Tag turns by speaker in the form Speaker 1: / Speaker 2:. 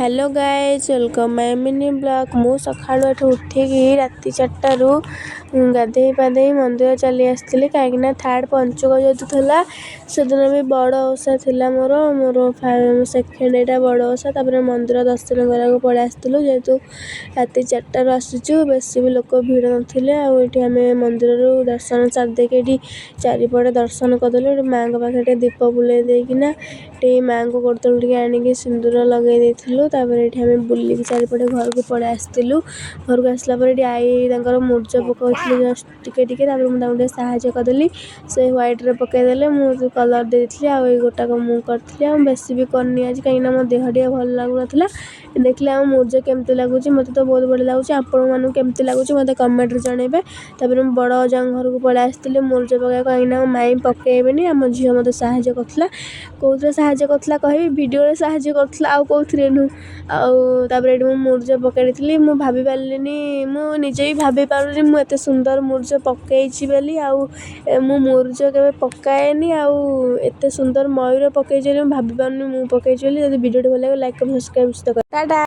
Speaker 1: Hello guys, welcome ମାଇ mini blog. ମୁଁ ସକାଳୁ ଏଠୁ ଉଠିକି ରାତି 4ଟାରୁ ଗାଧେଇ ପାଧେଇ ମନ୍ଦିର ଚାଲି ଆସିଥିଲି, କାହିଁକିନା ଥାର୍ଡ଼ ପଞ୍ଚୁକ ଯେହେତୁ ଥିଲା, ସେଦିନ ବି ବଡ଼ ଓଷା ଥିଲା। ମୋର ସେକେଣ୍ଡ ଏଇଟା ବଡ଼ ଓଷା। ତାପରେ ମନ୍ଦିର ଦର୍ଶନ କରିବାକୁ ପଳେଇ ଆସିଥିଲୁ। ଯେହେତୁ ରାତି 4ଟାରୁ ଆସିଛୁ, ବେଶୀ ବି ଲୋକ ଭିଡ଼ ନଥିଲେ। ଆଉ ଏଠି ଆମେ ମନ୍ଦିରରୁ ଦର୍ଶନ ସାରି ଦେଇକି ଏଠି ଚାରିପଟେ ଦର୍ଶନ କରିଦେଲୁ। ଏଠି ମାଆଙ୍କ ପାଖରେ ଟିକେ ଦୀପ ବୁଲେଇ ଦେଇକିନା ଟିକେ ମାଆଙ୍କୁ ଗୋଡ଼ ତଳେ ଟିକେ ଆଣିକି ସିନ୍ଦୁର ଲଗାଇ ଦେଇଥିଲୁ। ତାପରେ ଏଠି ଆମେ ବୁଲିକି ଚାରିପଟେ ଘରକୁ ପଳେଇ ଆସିଥିଲୁ। ଘରକୁ ଆସିଲା ପରେ ଏଠି ଆଈ ତାଙ୍କର ମୁରୁଜ ପକାଉଥିଲେ ଜଷ୍ଟ ଟିକେ ଟିକେ। ତାପରେ ମୁଁ ତାଙ୍କୁ ଟିକେ ସାହାଯ୍ୟ କରିଦେଲି। ସେ ହ୍ୱାଇଟ୍ରେ ପକାଇଦେଲେ, ମୁଁ କଲର୍ ଦେଇଥିଲି। ଆଉ ଏଇ ଗୋଟାକ ମୁଁ କରିଥିଲି। ଆଉ ବେଶୀ ବି କରିନି ଆଜି, କାହିଁକିନା ମୋ ଦେହ ଟିକେ ଭଲ ଲାଗୁନଥିଲା। ଦେଖିଲେ ଆମ ମୁରୁଜ କେମିତି ଲାଗୁଛି। ମୋତେ ତ ବହୁତ ବଢ଼ିଆ ଲାଗୁଛି। ଆପଣମାନଙ୍କୁ କେମିତି ଲାଗୁଛି ମୋତେ କମେଣ୍ଟରେ ଜଣାଇବେ। ତାପରେ ମୁଁ ବଡ଼ ଅଜାଙ୍କ ଘରକୁ ପଳେଇ ଆସିଥିଲି ମୁରୁଜ ପକାଇବାକୁ, କାହିଁକିନା ମୋ ମାଇଁ ପକାଇବେନି। ଆମ ଝିଅ ମୋତେ ସାହାଯ୍ୟ କରୁଥିଲା। କେଉଁଥିରେ ସାହାଯ୍ୟ କରୁଥିଲା କହିବି, ଭିଡ଼ିଓରେ ସାହାଯ୍ୟ କରୁଥିଲା, ଆଉ କେଉଁଥିରେ ନୁହଁ। ଆଉ ତାପରେ ଏଠି ମୁଁ ମୁରୁଜ ପକାଇ ଦେଇଥିଲି। ମୁଁ ଭାବି ପାରିଲିନି, ମୁଁ ନିଜେ ବି ଭାବି ପାରୁନି ମୁଁ ଏତେ ସୁନ୍ଦର ମୁରୁଜ ପକାଇଛି ବୋଲି। ଆଉ ମୁଁ ମୁରୁଜ କେବେ ପକାଏନି, ଆଉ ଏତେ ସୁନ୍ଦର ମୟୂର ପକାଇଛି ବୋଲି ମୁଁ ଭାବି ପାରୁନି ମୁଁ ପକାଇଛି ବୋଲି। ଯଦି ଭିଡ଼ିଓଟି ଭଲ ଲାଗିବ ଲାଇକ୍, କମେଣ୍ଟ, ସବସ୍କ୍ରାଇବ୍ ଟା